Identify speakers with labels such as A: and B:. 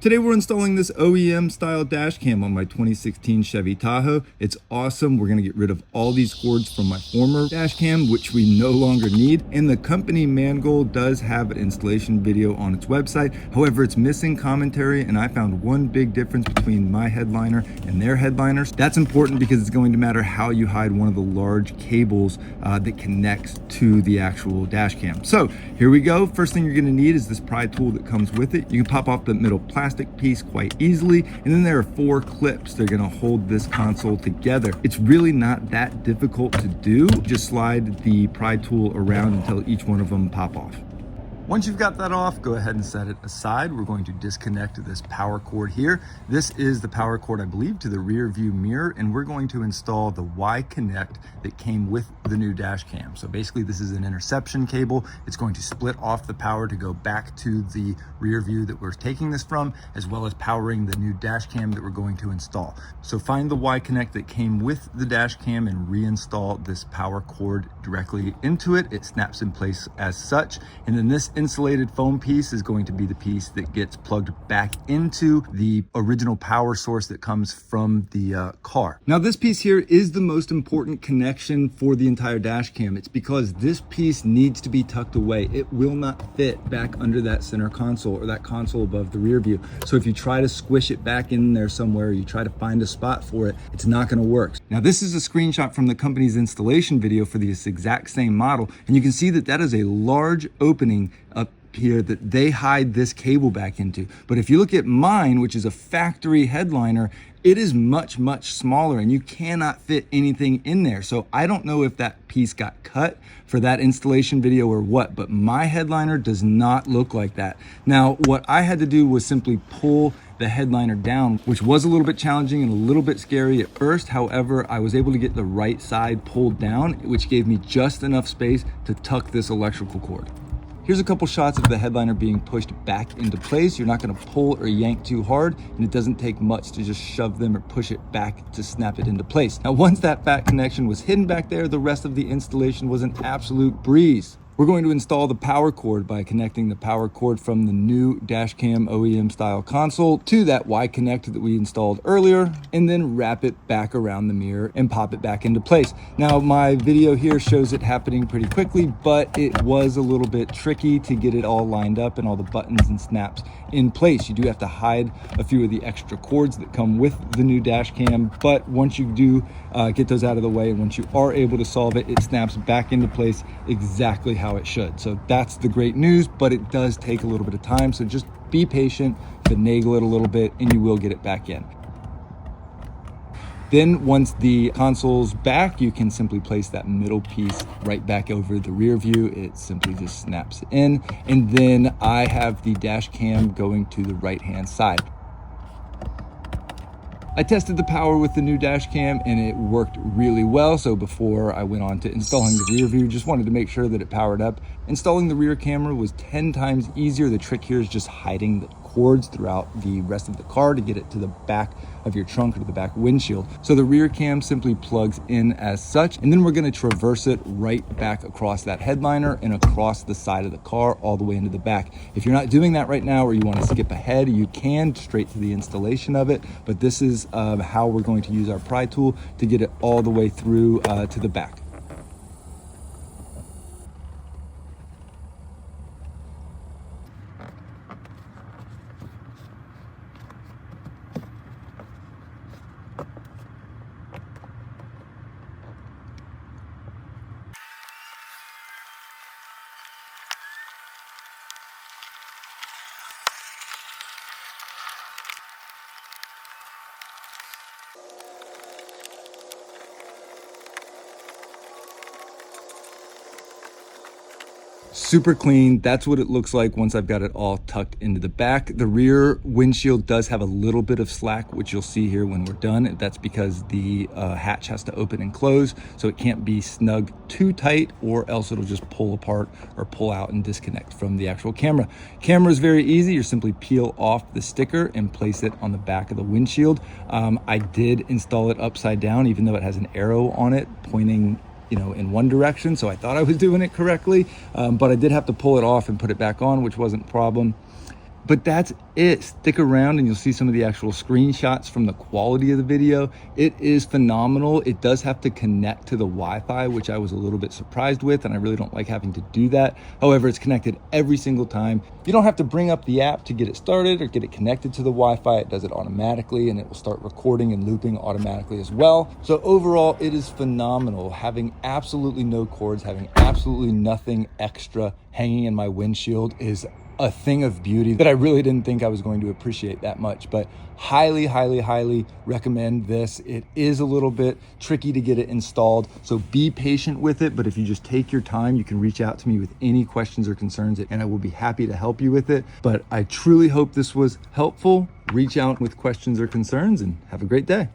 A: Today we're installing this OEM style dash cam on my 2016 Chevy Tahoe. It's awesome. We're gonna get rid of all these cords from my former dash cam, which we no longer need. And the company MANGOAL does have an installation video on its website. However, it's missing commentary, and I found one big difference between my headliner and their headliners. That's important because it's going to matter how you hide one of the large cables that connects to the actual dash cam. So here we go. First thing you're gonna need is this pry tool that comes with it. You can pop off the middle plastic piece quite easily, and then there are 4 clips that are going to hold this console together. It's really not that difficult to do. Just slide the pry tool around until each one of them pop off. Once you've got that off, go ahead and set it aside. We're going to disconnect this power cord here. This is the power cord, I believe, to the rear view mirror, and we're going to install the Y connect that came with the new dash cam. So basically this is an interception cable. It's going to split off the power to go back to the rear view that we're taking this from, as well as powering the new dash cam that we're going to install. So find the Y connect that came with the dash cam and reinstall this power cord directly into it. It snaps in place as such, and then this insulated foam piece is going to be the piece that gets plugged back into the original power source that comes from the car. Now this piece here is the most important connection for the entire dash cam. It's because this piece needs to be tucked away. It will not fit back under that center console or that console above the rear view. So if you try to squish it back in there somewhere, you try to find a spot for it, it's not going to work. Now this is a screenshot from the company's installation video for this exact same model, and you can see that that is a large opening up here that they hide this cable back into. But if you look at mine, which is a factory headliner, it is much smaller, and you cannot fit anything in there. So I don't know if that piece got cut for that installation video or what, but my headliner does not look like that. Now what I had to do was simply pull the headliner down, which was a little bit challenging and a little bit scary at first. However, I was able to get the right side pulled down, which gave me just enough space to tuck this electrical cord. Here's a couple shots of the headliner being pushed back into place. You're not going to pull or yank too hard, and it doesn't take much to just shove them or push it back to snap it into place. Now, once that fat connection was hidden back there, the rest of the installation was an absolute breeze. We're going to install the power cord by connecting the power cord from the new dash cam OEM style console to that Y connect that we installed earlier, and then wrap it back around the mirror and pop it back into place. Now my video here shows it happening pretty quickly, but it was a little bit tricky to get it all lined up and all the buttons and snaps in place. You do have to hide a few of the extra cords that come with the new dash cam, but once you do get those out of the way, and once you are able to solve it, it snaps back into place exactly how it should. So that's the great news, but it does take a little bit of time. So just be patient, finagle it a little bit, and you will get it back in. Then once the console's back, you can simply place that middle piece right back over the rear view. It simply just snaps in. And then I have the dash cam going to the right-hand side. I tested the power with the new dash cam and it worked really well. So before I went on to installing the rear view, just wanted to make sure that it powered up. Installing the rear camera was 10 times easier. The trick here is just hiding the cords throughout the rest of the car to get it to the back of your trunk or to the back windshield. So the rear cam simply plugs in as such, and then we're going to traverse it right back across that headliner and across the side of the car all the way into the back. If you're not doing that right now, or you want to skip ahead, you can straight to the installation of it, but this is how we're going to use our pry tool to get it all the way through to the back. Super clean. That's what it looks like once I've got it all tucked into the back. The rear windshield does have a little bit of slack, which you'll see here when we're done. That's because the hatch has to open and close, so it can't be snug too tight, or else it'll just pull apart or pull out and disconnect from the actual camera. Camera is very easy. You simply peel off the sticker and place it on the back of the windshield. I did install it upside down, even though it has an arrow on it pointing in one direction, so I thought I was doing it correctly, but I did have to pull it off and put it back on, which wasn't a problem. But that's it. Stick around and you'll see some of the actual screenshots from the quality of the video. It is phenomenal. It does have to connect to the Wi-Fi, which I was a little bit surprised with, and I really don't like having to do that. However, it's connected every single time. You don't have to bring up the app to get it started or get it connected to the Wi-Fi. It does it automatically, and it will start recording and looping automatically as well. So overall, it is phenomenal. Having absolutely no cords, having absolutely nothing extra hanging in my windshield is a thing of beauty that I really didn't think I was going to appreciate that much, but highly, highly, highly recommend this. It is a little bit tricky to get it installed, so be patient with it, but if you just take your time, you can reach out to me with any questions or concerns, and I will be happy to help you with it. But I truly hope this was helpful. Reach out with questions or concerns, and have a great day.